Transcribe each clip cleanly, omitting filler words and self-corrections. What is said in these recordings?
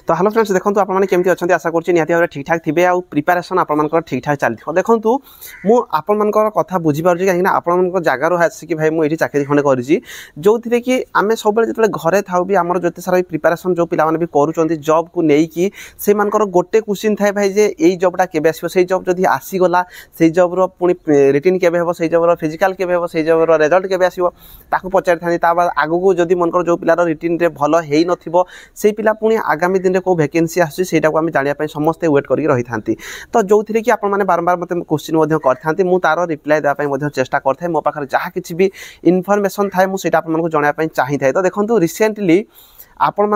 तो hello friends देखो आपने केमती अच्छा आशा करुँच निहती भाव ठीक ठाक थे आउ प्रिपेरेसन आप ठीक ठाक चलती देखूँ मुझे कथा बुझीपार कहीं आप जगार आसिक भाई मुझे चाकरी खंडे करी जो थे कि आम सब जो घरे था भी आम जो सारा प्रिपेरेसन जो पाने भी करुँच जॉब को लेकिन से गोटे क्वेश्चन थाए भाई जे यही जॉबटा केबे आसो से जॉब जब आसीगला से जॉब्र पुणी रिटर्न केबे हम से जॉब्र फिजिकल केबे हम से जॉब्र रिजल्ट केबे आसो ताकू पचारि था आगू जदि मनकर जो पिलार रिटर्न रे भल है नथिबो से पिला पुणी आगामी दिन में कौ वैकेंसी आसुची को जानापी समस्ते वेट करके रही था तो जो थी कि आपने बारंबार मत क्वेश्चन करते मुझे तार रिप्लाई देवाई चेष्टा करता मो पाखे जहाँ किसी भी इनफर्मेशन थाए मुझे आपको जनवाई चाहिए तो देखो रिसेंटली आपण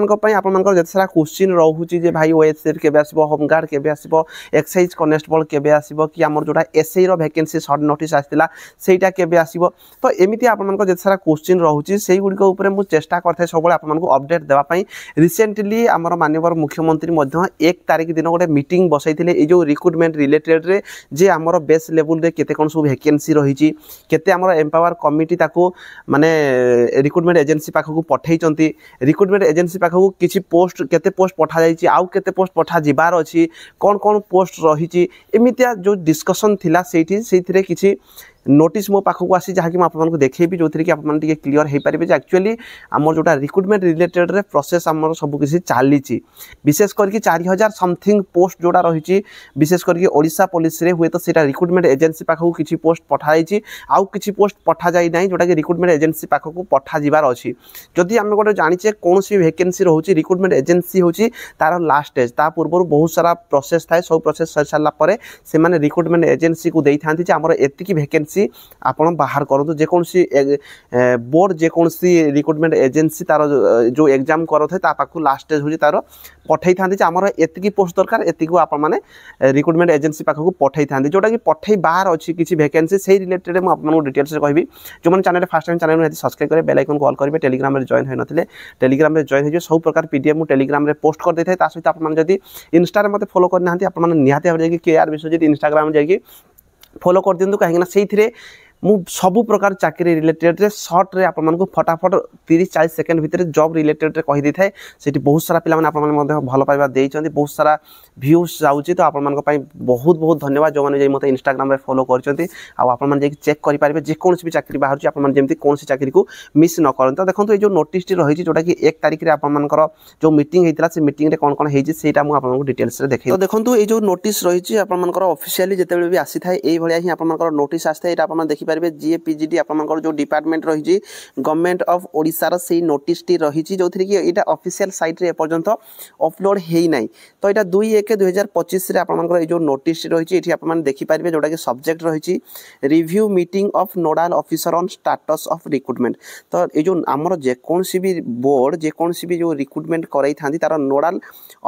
जिते सारा क्वेश्चन रोचे भाई ओएससी के होमगार्ड के एक्साइज कनेस्टेबल के आसो कि आम जोटा एसआई वैकेंसी सर्ट नोटिस आसाला सेटा के आसो तो एमती आपते सारा क्वेश्चन रोचे से गुड़िक मुझे चेष्टा करता सब आपको अपडेट देवाई रिसेंटली आमर माननीय मुख्यमंत्री 1 तारिख दिन गोटे मीटिंग बसई जो रिक्रुटमेंट रिलेटेड रे जे आमर बेस लेवल रे केते कौन सब वैकेंसी रही केते आमर एम्पावर कमिटी ताको माने रिक्रुटमेंट एजेंसी पाखक पठेइचंती रिक्रुटमेंट एजेंसी पाखक किसी पोस्ट केते पोस्ट पठा जाइए आउ केते पोस्ट पठा जिबार अछि कौन कौन पोस्ट रही एमितिया जो डिस्कशन थिला सेठी किसी नोटिस मो पाखक आसी जहाँकि मुझे देखी जो थी कि आप क्लीयर हो पारे एक्चुअली आम जोटा रिक्रुटमेंट रिलेटेड रे प्रोसेस आम सबकि चली विशेष करके 4000 समथिंग पोस्ट जोड़ा रही विशेष करके ओडिशा पुलिस रे हुए तो सीटा रिक्रुटमेंट एजेंसी पाखक किसी पोस्ट पठाई आउ किसी पोस्ट पठा जाई ना जोटा कि रिक्रुटमेंट एजेंसी पाखक पठा जिबार अच्छी जदि आम गोटे जाचे कौन सी वैकेंसी रोचे रिक्रुटमेंट एजेंसी हूँ तार लास्ट स्टेज ता पूर्व बहुत सारा प्रोसेस थाए सब प्रोसेस सर सारापर से रिक्रुटमेंट एजेंसी को देता आमर एतिकी वैकेंसी आपण बाहर करूँ जेकोसी बोर्ड जेकोसी रिक्रुटमेंट एजेंसी तार जो एग्जाम करोथे लास्ट स्टेज हूँ तार पठे था आमर एतिकी पोस्ट दरकार एतिक आपने रिक्रुटमेंट एजेंसी पाखक पठे था जोटा कि पठे बाहर अच्छी किसी वैकेंसी से रिलेटेड मुझे डिटेल्स कहबी जो मैंने channel fast time channel subscribe करें बेल आइकन को ऑल करेंगे टेलीग्राम में जॉइन होते टेलीग्राम में जॉइन हो सब प्रकार पीडीएफ मुझे टेलीग्राम में पोस्ट कर देता है सहित आपड़ी इंस्टा मत फॉलो करना निहाती भाव केआर विश्वजीत इंस्टाग्राम जाकि फॉलो कर दिंतु कहीं से मु सबु प्रकार चाकरी रिलेटेड रे शॉर्ट रे आपको फटाफट 30-40 सेकेंड भितर जॉब रिलेटेड रे कही देथाय सेठी बहुत सारा पिला माने भल पाइबा देइचंती बहुत सारा व्यूज जाउची तो आपन बहुत बहुत धन्यवाद जो माने मते इंस्टाग्राम रे फॉलो करचंती आ आपन जे चेक करि पारिबे जे कोन भी चाकरी बाहर आपन जेमती कोन सी चाकरी को मिस न करन तो देखंतु ए जो नोटिस टी रही जोटा कि 1 तारिख रे आपन जो मीटिंग हेतिला से मीटिंग रे कोन कोन हेजी सेटा मु आपन डिटेल्स रे देखै तो देखंतु ए जो नोटिस रही आपन ऑफिशियली जेतेबे भी आसी थाए एई भलिया ही आपन नोटिस आस्ते एटा आपन देखि पारिबे जीएपीजीडी आपनकर जो डिपार्टमेंट रही गवर्नमेंट ऑफ ओडिशा से नोटिस टी रही जो थी कि यहाँ ऑफिशियल साइट रे एपर्यंत अपलोड है ना तो यहाँ 2/1/2025 आपनकर जो नोटिस रही ये आप देखिपारे जोटा कि सब्जेक्ट रही review meeting of nodal officer on status of recruitment तो ये जो आमर जेकोसी भी बोर्ड जेकोसी भी जो रिक्रुटमेंट कराई था तार नोडाल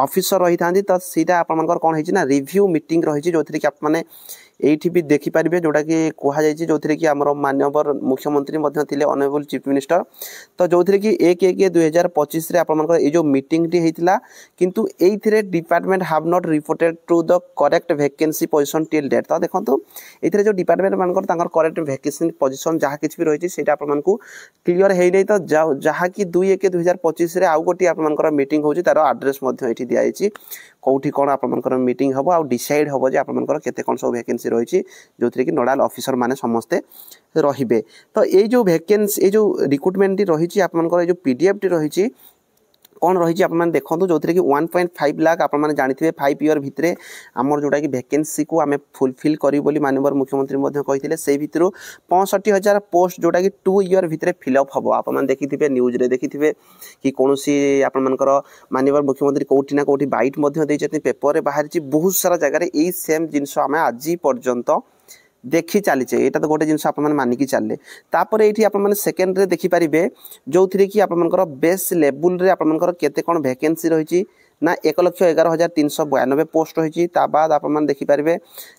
ऑफिसर रही था तो सीटा आपनकर कौन है रिव्यू मीटिंग रही जो थी कि आपने एठी भी देखिपारे जोटा कि कहुई जो थी कि आमर माननीय मुख्यमंत्री थे ऑनरेबल चीफ मिनिस्टर तो जो थी कि 1/1/2025 आपनकर ये जो मीटिंग टी होता किंतु ये department have not reported to the correct vacancy position till date तो देखो ये जो डिपार्टमेंट मानकर करेक्ट वैकेंसी पोजीशन जहाँ किसी भी रही है आपको क्लीयर है नहीं तो जहाँ कि 2/1/2025 आउ गोटे आपनकर मीटिंग होची तार एड्रेस ये दिखाई कौटी कौन आपनकर मीटिंग हम आउ डिसाइड हम जे आपनकर केते कौन सब वैकेंसी रही जो थी कि नोडाल ऑफिसर माने समस्ते रहिबे तो ये जो वैकेंसी ये जो रिक्रुटमेंट रही आपनकर जो पीडीएफ टी रही कौन रही आप देखो जो थी कि 1.5 लाख आप जानते 5 ईयर भितर आमर जोटा कि वैकेंसी को आम फुलफिल करूँ माननीय मुख्यमंत्री कहते से भितर 65,000 पोस्ट जोटा कि 2 ईयर भितर फिलअप हम आप देखिथे न्यूज रे देखिथे कि कौन सी आपर माननीय मुख्यमंत्री कौटी ना कौटी बाइट पेपर में बाहरी बहुत सारा जगह यही सेम जिनस आम आज पर्यंत देखी चलीचे यहाँ तो गोटे जिनस मानिकी चलले तापर ये आप सेकेंड रे देखिपारे जो थी कि आपनकर बेस लेवल रे आपनकर केते कौन वैकेंसी रही ना 1,11,392 पोस्ट रही बाद आप देखिपारे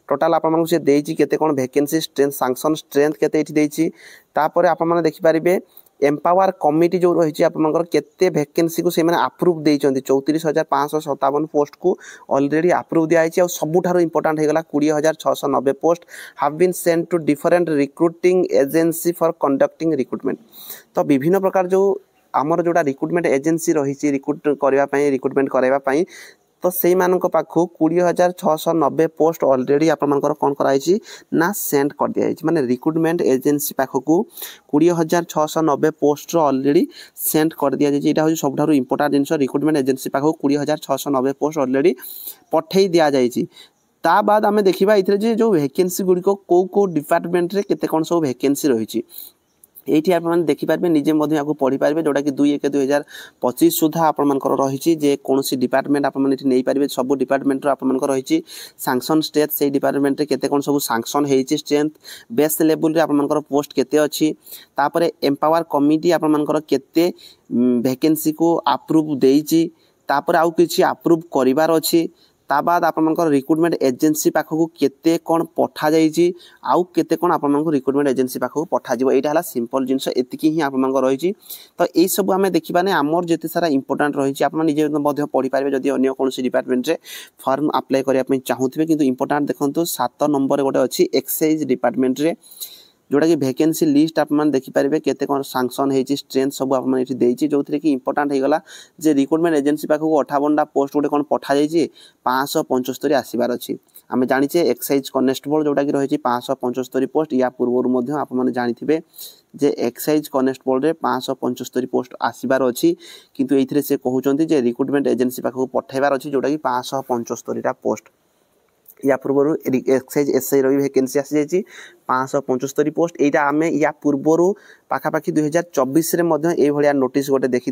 टोटाल आपको से देती केते कौन वैकेंसी स्ट्रेंथ सैंक्शन स्ट्रेंथ केते देती तापर आप देखिपारे एम्पावर कमिटी जो रही आपनकर केते वैकेंसी को से आप्रुव देइचंती 34,557 पोस्ट को ऑलरेडी आप्रुव दिखाई और सबुठार इंपोर्टाट होगा 20,690 post have been send to different recruiting agency for conducting recruitment तो विभिन्न प्रकार जो आमर जोड़ा रिक्रुटमेंट एजेंसी रही रिक्रुटमेंट करने तो से पाखु 20,690 पोस्ट ऑलरेडी आपर कौन कराई ना सेंड कर दिया माने रिक्रुटमेंट एजेंसी पाखक 20,690 पोस्ट ऑलरेडी सेंड कर दिया यहाँ हूँ सब इंपोर्टाट जिन रिक्रुटमेंट एजेंसी पाखक 20,690 पोस्ट ऑलरेडी पठे दि जाइए ता बाद आम देखा ये जो वैकेंसी गुड़िक कौ डिपार्टमेंट रे केते कौन सब वैकेंसी रही ये आप देखिपारे निजे आपको पढ़ी पारे जोटा कि 2/1/2025 सुधा आपर रही जे कौन डिपार्टमेंट आप पारे सब डिपार्टमेंट आपर रही सांसन स्टेट से डिपार्टमेंट रे केते कौन सब सांसन होती स्ट्रेंथ बेस लेवल आपर पोस्ट केते अच्छी तापर एम्पावर कमिटी आपर केते वैकेंसी को अप्रूव देइची तापर आउ किछि अप्रूव करिवार अछि ता बाद आपर रिक्रुटमेंट एजेंसी पाखक केते कौन पठा जाइए आउ केते कौन आपर रिक्रुटमेंट एजेंसी पाखक पठा जाइए यहाँ सिंपल जिनस एतिकी ही आपर रही तो यही सब आम देखा ना आमर जिते सारा इंपोर्टाट रही आप निजे पढ़ी पारे जदि अन्य कौन डिपार्टमेंट रे फॉर्म अप्लाई करने चाहूबे कि इंपोर्टाट देखो 7 नंबर गोटे अच्छी एक्साइज डिपार्टमेंट रे जोटा कि वैकेंसी लिस्ट आप देखिपारे केते कौन सांसन होती स्ट्रेंथ सब आप जो कि इंपोर्टाट होगा जे रिक्रुटमेंट एजेंसी पाखक 58टा पोस्ट गोटे कौन पठा जाइए 575 आसबार अच्छी आम जाचे एक्साइज कनेस्टेबल जोटा कि रही 575 पोस्ट या पूर्व आप जानी जे एक्साइज कनेस्टेबल रे 575 पोस्ट आसबार अच्छी किंतु ये से कहते रिक्रुटमेंट एजेंसी पाखक पठेबार अच्छी जोटा कि 575टा पोस्ट या पूर्व एक्साइज एसआई रही वैकेंसी आसी जाइए 575 पोस्ट यहाँ आम या पूर्व पाखापाखि 2024 ये नोटिस गोटे देखी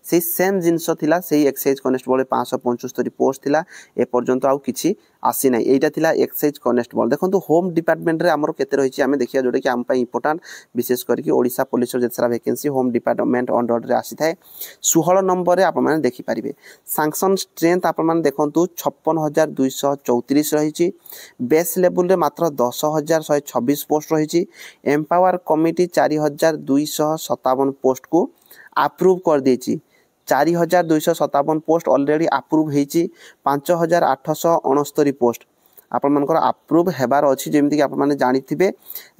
से सेम जिनस थिला से एक्साइज कनेस्टेबल 575 पोस्ट थिला ए पर्यंत आउ किछि आसी ना यहाँ थिला एक्साइज कनेस्टेबल देखो होम डिपार्टमेंट रे आमर केते रही आम देखिए जोटा कि आम इंपोर्टाट विशेष करके ओडिशा पुलिस जो सारा वैकेंसी होम डिपार्टमेंट अंडर रे आसी थाए 16 नंबर रे आप देखिपारे सांसन स्ट्रेंथ आप देखो 56,234 रही बेस लेवल रे मात्र 10,126 पोस्ट रही एम्पावर कमिटी 4,257 पोस्ट को अप्रूव कर देछि 4,257 पोस्ट ऑलरेडी अप्रूव होती 5,869 पोस्ट आपर अप्रूव हेबार अच्छी जमीक आप जानी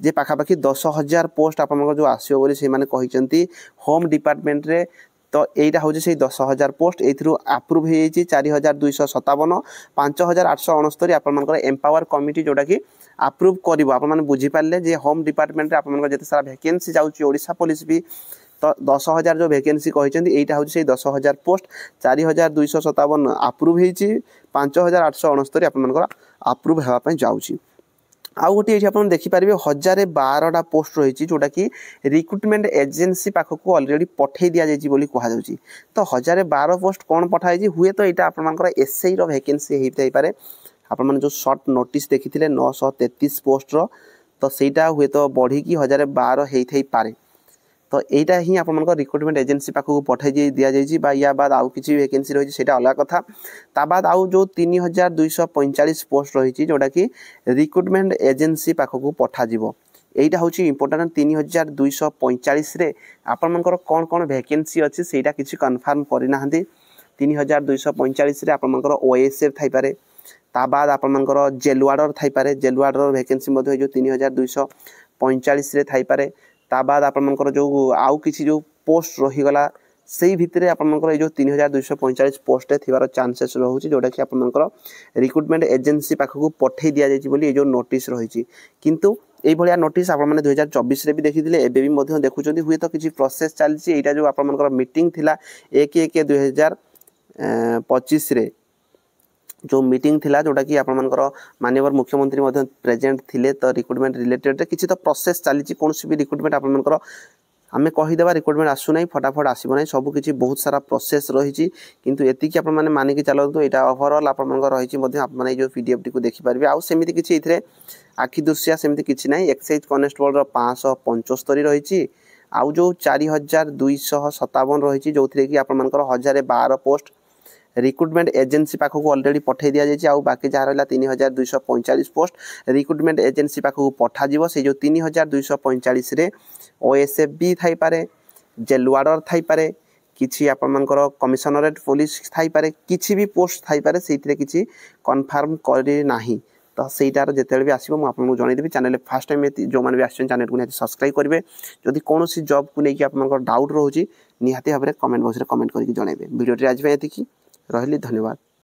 जे पाखापाखि 10,000 पोस्ट आप जो आसो बोली से कहते होम डिपार्टमेंट रे तो यहाँ हूँ से 10,000 पोस्ट ये अप्रूव हो 4,257 5,869 आपर एम्पावर कमिटी जोटा कि अप्रूव कर आप बुझीपारे जे होम डिपार्टमेंट आप जिते सारा वैकेंसी जाऊँगी ओडिशा पुलिस भी तो 10,000 जो वैकेंसी कहते यहाँ हूँ से 10,000 पोस्ट 4,257 अप्रूव हो 5,869 आपर अप्रूव होगापी जाऊँगी आउ गोटे ये आप देखिपारे 1,012टा पोस्ट रही जोटा कि रिक्रुटमेंट एजेंसी पाखक ऑलरेडी पठे दि जाइए बोली कहुच्छी तो 1,012 पोस्ट कौन पठाई हुए तो यहाँ आपर एसआई वैकेंसी होता है आप जो सर्ट नोटिस देखी 933 पोस्ट तो सहीटा हुए तो बढ़ी 1,012 होता पारे तो यहाँ ही आप रिक्रुटमेंट एजेंसी पाखक पठे दि जाइए या बाद आउ किसी वैकेंसी रही है अलग कथा ता बाद आउ जो 3,245 पोस्ट रही जोटा कि रिक्रुटमेंट एजेंसी पाखक पठा यहाँ हूँ इंपोर्टाट 3,245 रे आपर कौन कौन वैकेंसी अच्छी से किसी कन्फर्म करना 3,245 आपर ओएसएफ थाईपे ता बाद आपर जेलवार्डर थाईपे जेलवार्डर वैकेंसी जो 3,245 रे थाईपे ता बाद आपर जो आउ किसी जो पोस्ट रहीगला से भितर आपर जो 3,245 पोस्ट थी चांसेस रोचे जोटा कि आपर रिक्रुटमेंट एजेंसी पाखक पठे दि जाइए जो नोटिस रही किंतु ये भाया नोटिस आप 2024 भी देखी एवं देखुं हुए तो किसी प्रोसेस चलती यहाँ जो आपर मीटिंग थिला 1/1/2025 रे जो मीटिंग थिला जोटा कि आपर माननीय मुख्यमंत्री प्रेजेंट थिले तो रिक्रुटमेंट रिलेटेड किसी तो प्रोसेस चली कौन भी रिक्रुटमेंट आपर आमे कहीदेवा रिक्रुटमेंट आसुना फटाफट आसब ना सबकि बहुत सारा प्रोसेस रही किंतु एतिकी आप मानिक चलतु यहाँ ओभरअल आपर रही जो पीडीएफ टी देखिपारे आउ सेमती किसी ये आखि दुसिया सेमती किसी ना एक्साइज कनेस्टेबल 575 रही आउ जो 4,257 रही जो कि आपर 1,012 पोस्ट रिक्रुटमेंट एजेंसी पाखक ऑलरेडी पठे दि जाइए आउ बाकी जहाँ रहा 3,245 पोस्ट रिक्रुटमेंट एजेंसी पाखक पठा से जो 3,245 रे ओएसएफ भी थाईपे जेलवार्डर थाईपे किसी आपर कमिशनरेट पुलिस थाईपे किसी भी पोस्ट थाईपे से किसी कन्फर्म करना तो सहीटार जिते भी आसो मुझे जनईदेवी चैनल फास्ट टाइम जो मैंने भी आसान चैनल को निहाती सब्सक्राइब करेंगे जदि कौन जॉब को लेकिन आप डाउट रोचे निहाती भाव में कमेंट बॉक्स में कमेंट करके जनइबे वीडियो आज ये रही धन्यवाद।